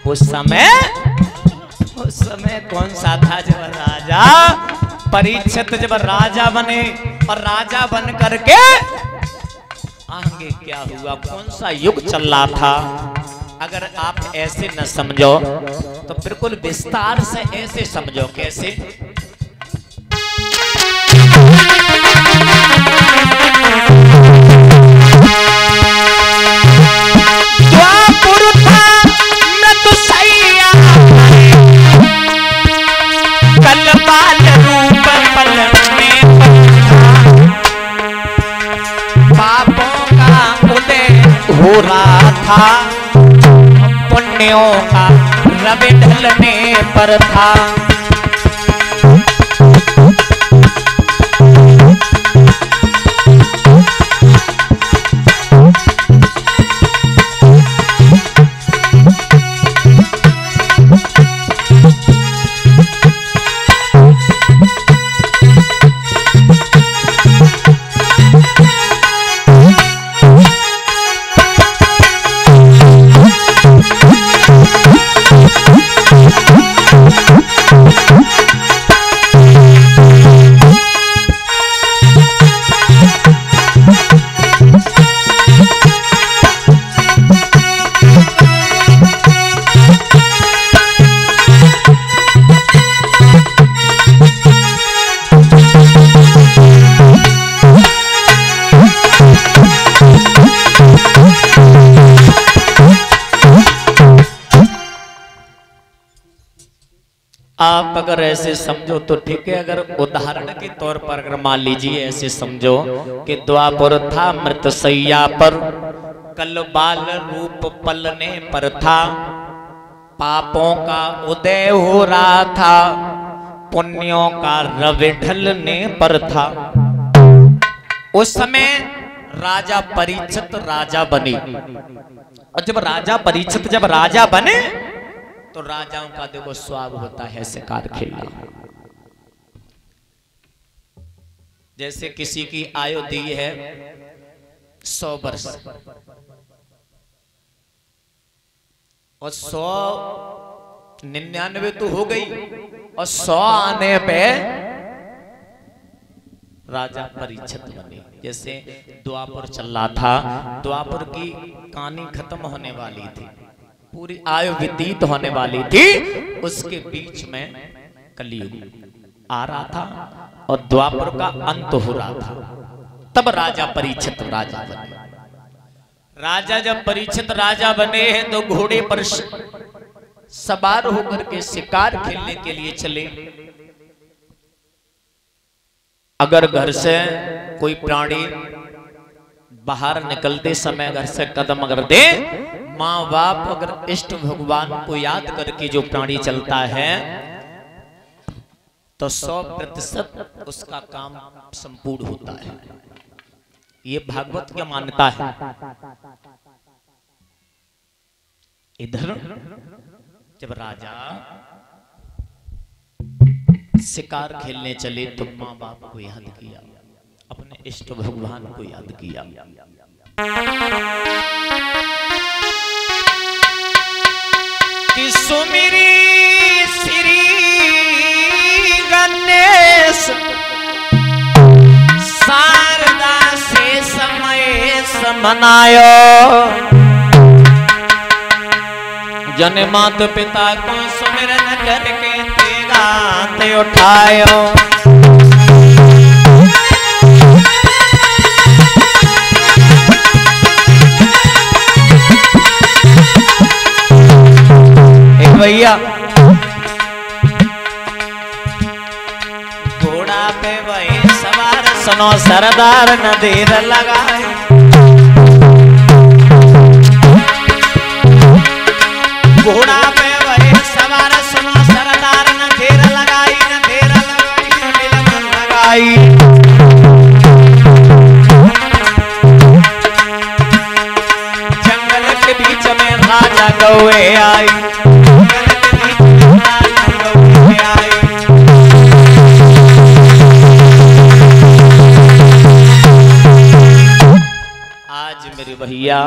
उस समय कौन सा था जब राजा परीक्षित जब राजा बने और राजा बन करके आगे क्या हुआ, कौन सा युग चल रहा था। अगर आप ऐसे न समझो तो बिल्कुल विस्तार से ऐसे समझो। कैसे? हो रहा था, पुण्यों का रवि ढलने पर था। आप अगर ऐसे समझो तो ठीक है। अगर उदाहरण के तौर पर अगर मान लीजिए ऐसे समझो कि द्वापर था मृतशैया पर, कल बाल रूप पलने पर था, पापों का उदय हो रहा था, पुण्यों का रवि ढलने पर था। उस समय राजा परीक्षित राजा बने, और जब राजा परीक्षित जब राजा बने तो राजाओं का देखो स्वभाव होता है शिकार खेलना। जैसे किसी की आयु दी है 100 वर्ष और 199 तो हो गई, और 100 आने पे राजा परीक्षित बने। जैसे द्वापर चल रहा था, द्वापर की कहानी खत्म होने वाली थी, पूरी आयु व्यतीत होने वाली थी, उसके बीच में कलयुग आ रहा था और द्वापर का अंत हो रहा था। तब राजा परीक्षित राजा बने। राजा जब परीक्षित राजा बने हैं तो घोड़े पर सवार होकर के शिकार खेलने के लिए चले। अगर घर से कोई प्राणी बाहर निकलते समय घर से कदम अगर दे, माँ बाप अगर इष्ट भगवान को याद करके जो प्राणी चलता है तो 100% उसका काम संपूर्ण होता है। ये भागवत की मान्यता है। इधर जब राजा शिकार खेलने चले तो माँ बाप को याद किया, अपने इष्ट भगवान को याद किया। कि सुमिरी श्री गणेश शारदा से समय समनायो, जन मात पिता को सुमिरन करके तेगा ते उठायो। भैया घोड़ा पे वही सवार सुनो सरदार न देर लगाए, घोड़ा पे वही सवार सुनो सरदार न देर लगाई, न देर लगाई न विलंब लगाई। जंगल के बीच में राजा गौए आई, मेरे भैया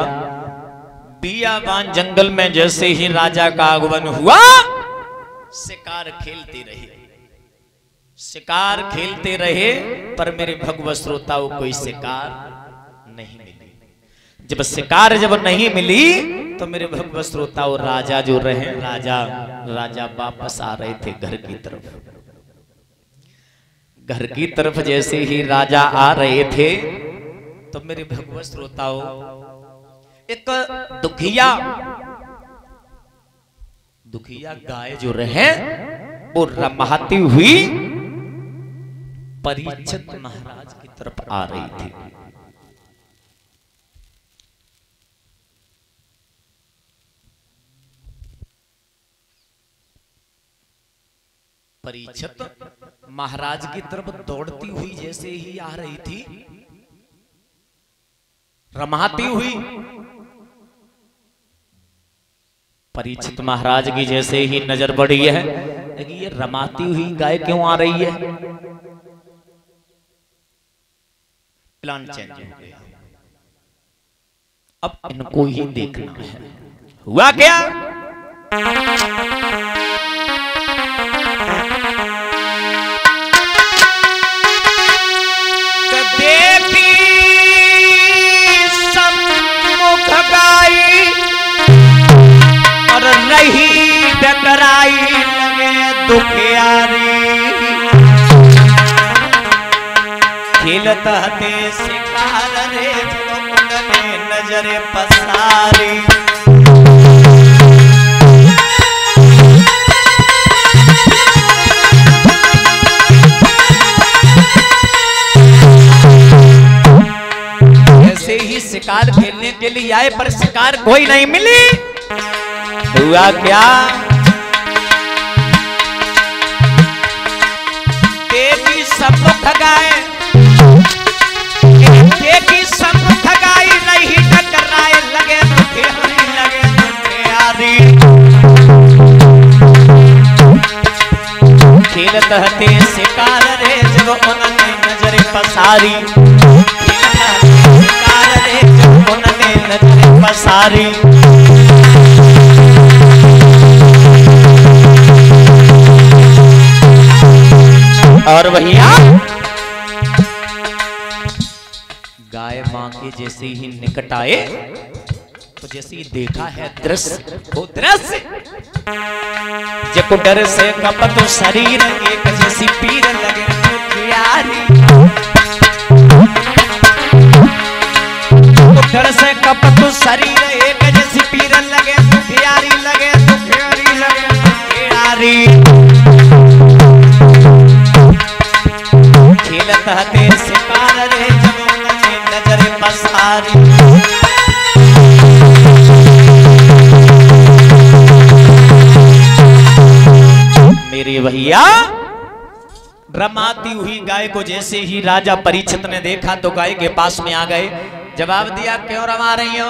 बियाबान जंगल में जैसे ही राजा का आगमन हुआ, शिकार खेलते रहे, शिकार खेलते रहे, पर मेरे भगवत श्रोताओं कोई शिकार नहीं मिली। जब शिकार जब नहीं मिली तो मेरे भगवत श्रोताओं राजा जो रहे, राजा वापस आ रहे थे घर की तरफ। घर की तरफ जैसे ही राजा आ रहे थे तो मेरे भगवत श्रोताओं एक दुखिया गाय जो रहे वो रमाती हुई परीक्षित महाराज की तरफ आ रही थी। परीक्षित महाराज की तरफ दौड़ती हुई जैसे ही आ रही थी, रमाती हुई। परीक्षित महाराज की जैसे ही नजर पड़ी है, ये रमाती हुई गाय क्यों आ रही है? प्लान चेंज हो गया, अब इनको ही देखना है। हुआ क्या? और रही डकराई लगे दुखियारी, खेलत हते शिकार रे ने नजरे पसारी। ऐसे ही शिकार खेलने के लिए आए पर शिकार कोई नहीं मिली। हुआ क्या? देवी सम्मुख गाय, देवी सम्मुख गाय रही टकराए लगे दुखियारी, लगे दुखियारी। खेलत हते शिकार रे जब उन्होंने नजर पसारी, शिकार रे जब उन्होंने नजर पसारी। और भैया गाय मां के जैसे ही निकट आए तो जैसे ही देखा है दृश्य, वो दृश्य जब डर से कपत शरीर एक जैसी पीर लगे दुखियारी। डर से कपत शरीर एक जैसी पीर लगे दुखियारी, लगे दुखियारी, लगे दुखियारी। खेलत हते शिकार रे जब उन्होंने नजर पसारी। मेरे भैया रमाती हुई गाय को जैसे ही राजा परीक्षित ने देखा तो गाय के पास में आ गए, जवाब दिया क्यों रमा रही हो?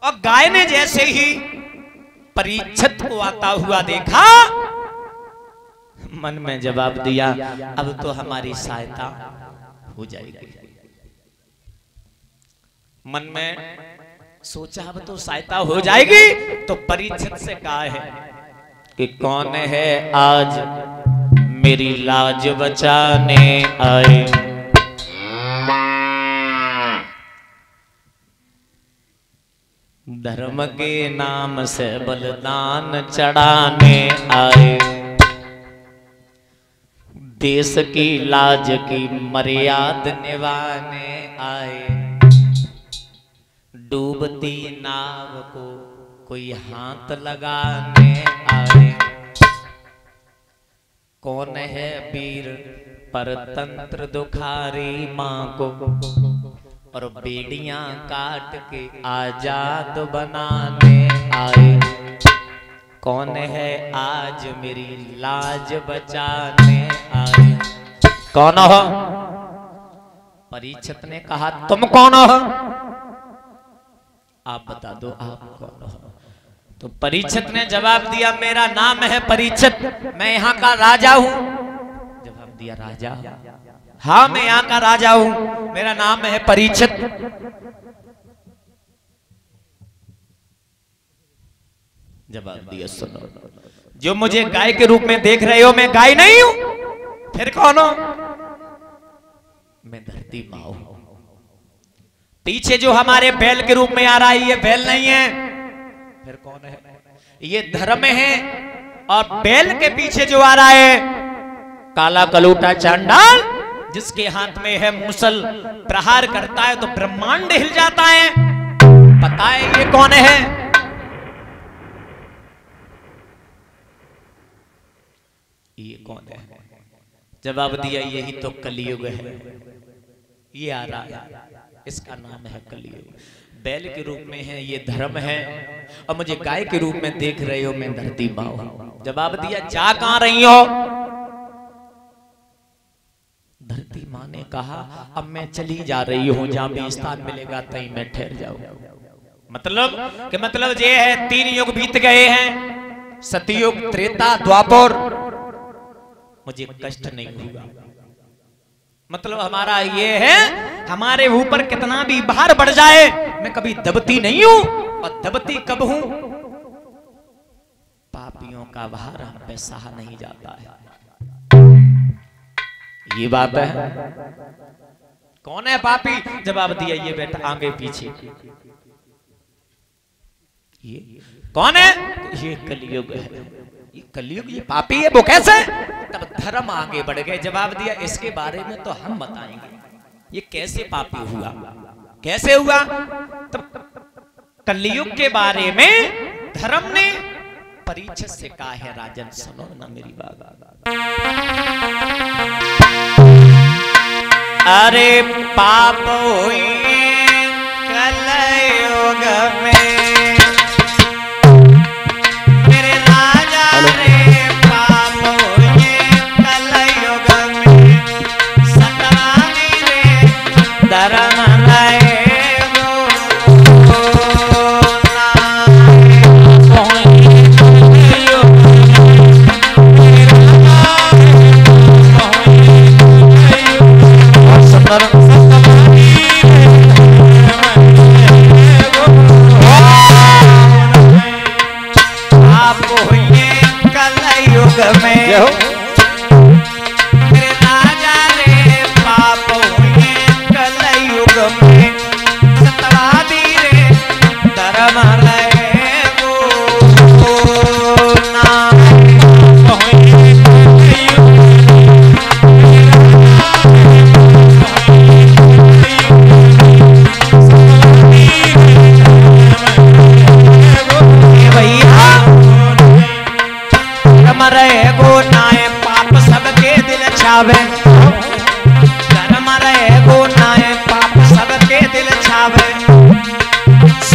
और गाय ने जैसे ही परीक्षित को आता हुआ देखा, मन में जवाब दिया अब तो हमारी सहायता हो जाएगी। मन में सोचा अब तो सहायता हो जाएगी, तो परीक्षित से कहा है कि कौन है आज मेरी लाज बचाने आए? धर्म के नाम से बलिदान चढ़ाने आए, देश की लाज की मर्यादा निभाने आए। डूबती नाव को कोई हाथ लगाने आए। कौन है वीर परतंत्र दुखारी मां को और बेड़ियां काट के आजाद बनाने आए। कौन है आज मेरी लाज बचाने आए? कौन हो? परीक्षित ने कहा तुम कौन हो? आप बता दो आप कौन हो? तो परीक्षित ने जवाब दिया मेरा नाम है परीक्षित, मैं यहाँ का राजा हूँ। जवाब दिया राजा? हाँ मैं यहाँ का राजा हूँ, मेरा नाम है परीक्षित। जवाब दिया सुनो, जो मुझे गाय के रूप में देख रहे हो मैं गाय नहीं हूं, फिर कौन हो? मैं धरती मां हूं। पीछे जो हमारे बैल के रूप में आ रहा है ये बैल नहीं है, फिर कौन है? ये धर्म है। और बैल के पीछे जो आ रहा है काला कलूटा चांडाल, जिसके हाथ में है मूसल, प्रहार करता है तो ब्रह्मांड हिल जाता है। पता है ये कौन है? ये कौन है? जवाब दिया यही तो कलयुग है, ये आ रहा है, इसका नाम है कलयुग। बैल के रूप में है ये धर्म है, और मुझे गाय के रूप में देख रहे हो मैं धरती मां हूं। जवाब दिया जा कहां रही हो? धरती मां ने कहा अब मैं चली जा रही हूं, जहां भी स्थान मिलेगा तहीं मैं ठहर जाऊं। मतलब ये है 3 युग बीत गए हैं, सतयुग, त्रेता, द्वापर, मुझे कष्ट नहीं होगा। मतलब हमारा ये है, हमारे ऊपर कितना भी भार बढ़ जाए मैं कभी दबती नहीं हूं, और दबती कब हूं? पापियों का भार हम पे सहा नहीं जाता है। ये बात है। कौन है पापी? जवाब दिया ये बेटा आगे पीछे। ये कौन है? ये कलयुग है। ये कलयुग, ये पापी है, वो कैसे? तब धर्म आगे बढ़ गए। जवाब दिया इसके बारे में तो हम बताएंगे, ये कैसे पापी हुआ, कैसे हुआ। तब कलयुग के बारे में धर्म ने परीक्षित से कहा है। राजन सुनो ना मेरी बात। अरे पाप हुई कलयुग में,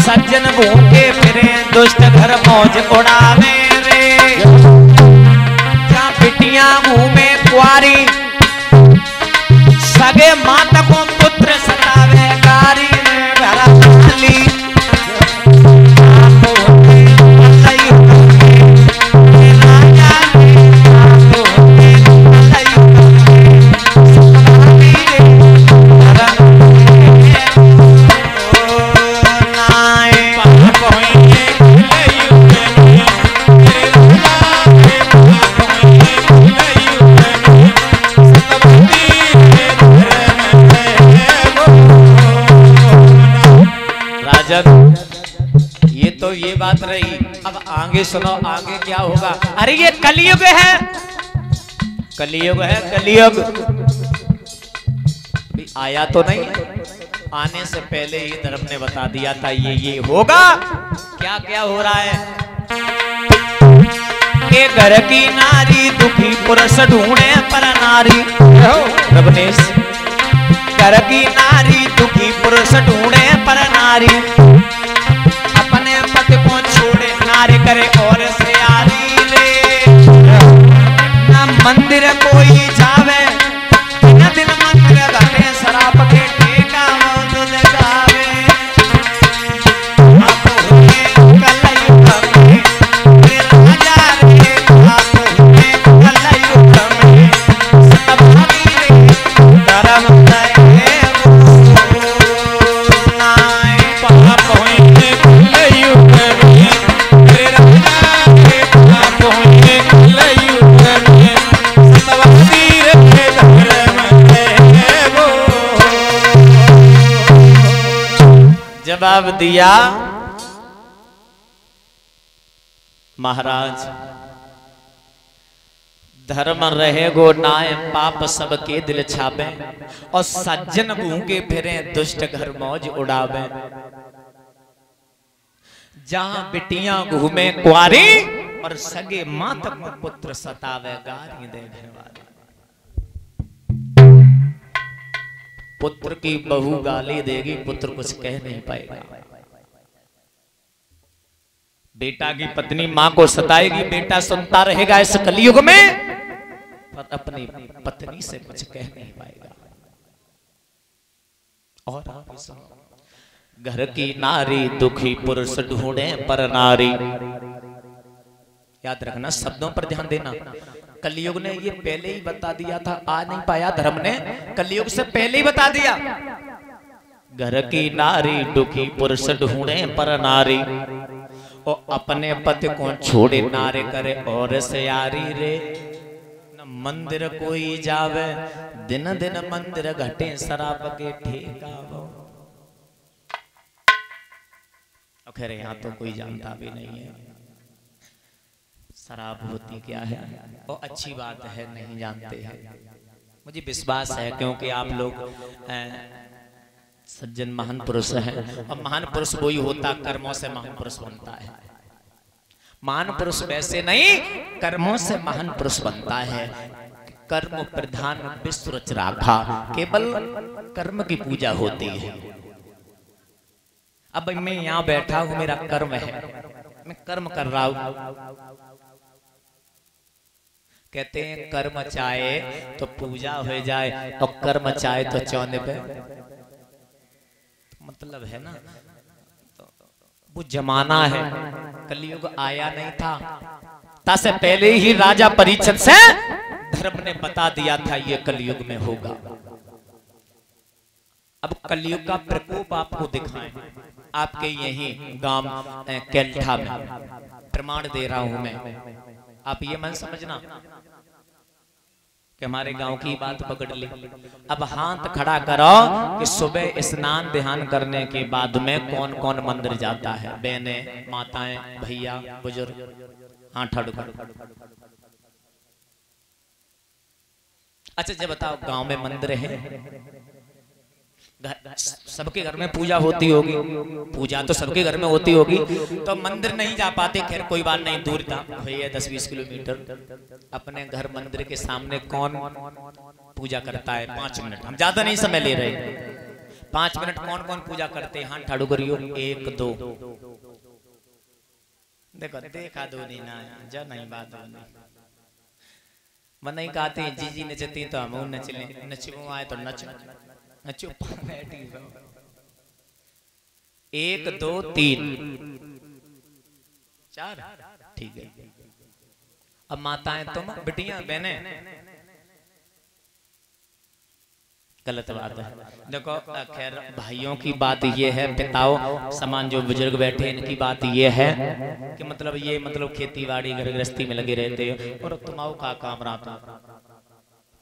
सज्जन भूखे फिरे दुष्ट घर मौज उड़ावे रे, जहाँ बिटियां घूमे कुआरी सगे माता को पुत्र सतावे कारी में भरा थाली। ये तो ये बात रही, अब आगे सुनो आगे क्या होगा। अरे ये कलयुग है, कलयुग है, कलयुग भी आया तो नहीं, आने से पहले ही धर्म ने बता दिया था ये होगा। क्या क्या हो रहा है? के घर की नारी दुखी पुरुष ढूंढे पर नारी, रबनेश घर की नारी दुखी पुरुष ढूंढे पर नारी, अपने पति को छोड़े नारी करे और से यारी रे, ना मंदिर कोई जावे न दिन मंदिर घटे शराब के ठेका दूध गावे। आप हुए कलयुग में राजा रे, आप हुए कलयुग में सतभागी रे, धर्म पाप हुए कलयुग में राजा जवाब दिया, महाराज धर्म रहेगो नाय पाप सबके दिल छावे, और सज्जन भूखे फिरे दुष्ट घर मौज उड़ावे। जहां बिटियां घूमे कुआरी, और सगे माता को पुत्र सतावे गारी देने वाले। पुत्र की बहू गाली देगी, पुत्र कुछ कह नहीं पाएगा। बेटा की पत्नी मां को सताएगी, बेटा सुनता रहेगा इस कलयुग में, पर अपनी पत्नी से कुछ कह नहीं पाएगा। और आप सुनो, घर की नारी दुखी पुरुष ढूंढे पर नारी। याद रखना, शब्दों पर ध्यान देना। कलयुग ने ये पहले ही बता दिया था, आ नहीं पाया धर्म ने, कलयुग से पहले ही बता दिया। घर की नारी दुखी पुरुष ढूंढे पर नारी, और अपने पति को छोड़े नारे करे और से यारी रे। न मंदिर कोई जावे, दिन दिन मंदिर घटे शराब के ठेका। खैर यहाँ तो कोई जानता भी नहीं है शराब होती क्या है, और अच्छी बात है नहीं जानते हैं। मुझे विश्वास है, क्योंकि आप लोग सज्जन महान पुरुष हैं, और महान पुरुष वही होता कर्मों से महान पुरुष बनता है। महान पुरुष वैसे नहीं, कर्मों से महान पुरुष बनता है। कर्म प्रधान विश्व रच राखा, केवल कर्म की पूजा होती है। अब मैं यहाँ बैठा हूं, मेरा कर्म है, मैं कर्म कर रहा हूं। कहते हैं कर्म चाहे तो पूजा हो जाए, और कर्म चाहे तो चौने पे, मतलब है ना। तो वो जमाना है, कलयुग आया नहीं था, तासे पहले ही राजा परीक्षित से धर्म ने बता दिया था ये कलयुग में होगा। अब कलयुग का प्रकोप आपको दिखाएं, आपके यही गांव केल्ठा में प्रमाण दे रहा हूं मैं। आप ये मन समझना कि हमारे गांव की बात पकड़ ली। अब हाथ खड़ा करो कि सुबह स्नान ध्यान करने के बाद में कौन कौन मंदिर जाता है। बहनें, माताएं, भैया, बुजुर्ग, हाथ खड़ा करो। अच्छा जब बताओ, गांव में मंदिर है, सबके घर में पूजा होती होगी, पूजा तो सबके घर में होती होगी, तो मंदिर नहीं जा पाते। खैर कोई बात नहीं, दूर था भैया 10-20 किलोमीटर। अपने घर मंदिर के सामने कौन पूजा करता है? 5 मिनट, हम ज्यादा नहीं समय ले रहे, 5 मिनट कौन कौन पूजा करते हैं? हाथ ठाड़ू करियो, 1 2। देखो देखा दो नहीं ना, जा नहीं बात मन नहीं कहते हैं, जी नचती तो हम नचले, नचबू आए तो नच, चुप बैठी रहो। 1 2 3 4, ठीक है। अब माताएं, तुम बिटियां, बहनें, गलत बात है। देखो खैर भाइयों की बात ये है, पिताओं समान जो बुजुर्ग बैठे इनकी बात ये है कि मतलब ये मतलब खेती बाड़ी घर गृहस्थी में लगे रहते हो, और तुम्हारा का काम रहा,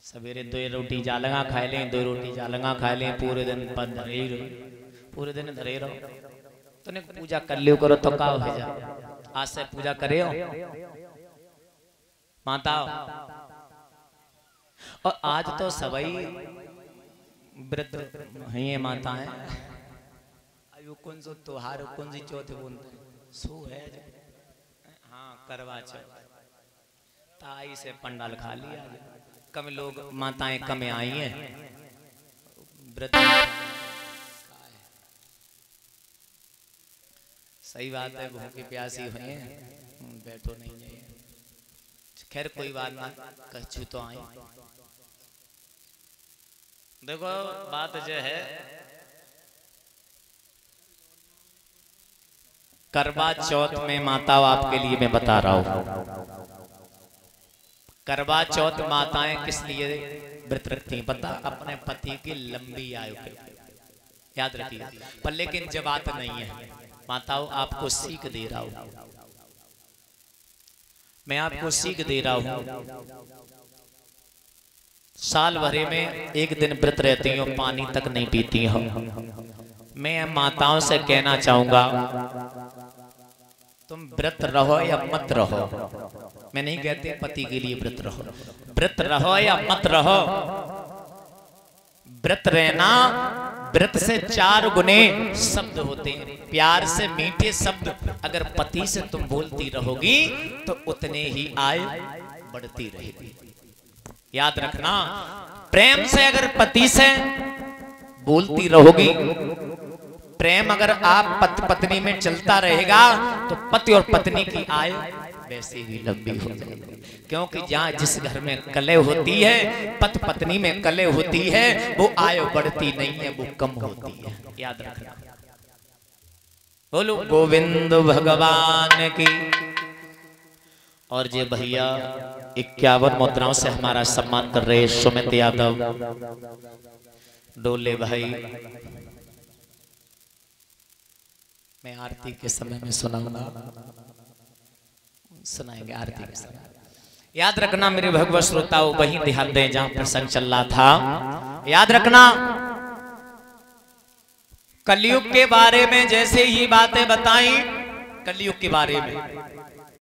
सवेरे 2 रोटी जालंगा खा लें, 2 रोटी जालंगा खा लें, पूरे दिन पर धरे रहो, पूरे दिन धरे रहो। तो पूजा कर लियो करो तो का हो जाए। आज से पूजा करे हो माता, और आज तो सभी व्रत है माता है। आयु कौन सो त्योहार, कौन सी चौथ सो है, हाँ करवा चौथ, ताई से पंडाल खा लिया। कम लोग माताएं कम आई हैं, व्रत सही बात है, भूखी प्यासी हुई है, बैठो नहीं है। खैर कोई बात ना, कछु तो आई। देखो बात जो है, करवा चौथ में माता आपके लिए मैं बता रहा हूं, करवा चौथ माताएं किस लिए व्रत रखती हैं पता? अपने पति की लंबी आयु के, याद रखिए। पर लेकिन जब बात नहीं है माताओं, आपको सीख दे रहा हूं मैं, आपको सीख दे रहा हूं। साल भरे में 1 दिन व्रत रहती हो, पानी तक नहीं पीती हो। मैं माताओं से कहना चाहूंगा, तुम व्रत रहो या मत रहो, मैं नहीं कहते पति के लिए व्रत रहो, व्रत रहो या मत रहो, व्रत रहना, व्रत से 4 गुने शब्द होते हैं, प्यार से मीठे शब्द अगर पति से तुम बोलती रहोगी तो उतने ही आय बढ़ती रहेगी। याद रखना, प्रेम से अगर पति से बोलती रहोगी, प्रेम अगर आप पति पत्नी में चलता रहेगा तो पति और पत्नी की आय वैसे ही लंबी हो जाएगी। क्योंकि जहाँ जिस घर में कलह होती है, पति पत्नी में कलह होती है, वो आय बढ़ती नहीं है, वो कम होती है। याद रखना। बोलो गोविंद भगवान की। और जे भैया 51 मुद्राओं से हमारा सम्मान कर रहे सुमित यादव, डोले भाई, मैं आरती के समय में सुनाऊंगा, सुनाएंगे आरती के समय। याद रखना मेरे भगवत श्रोताओं, वहीं ध्यान दें जहां प्रसंग चल रहा था। याद रखना, कलयुग के बारे में जैसे ही बातें बताई, कलयुग के बारे में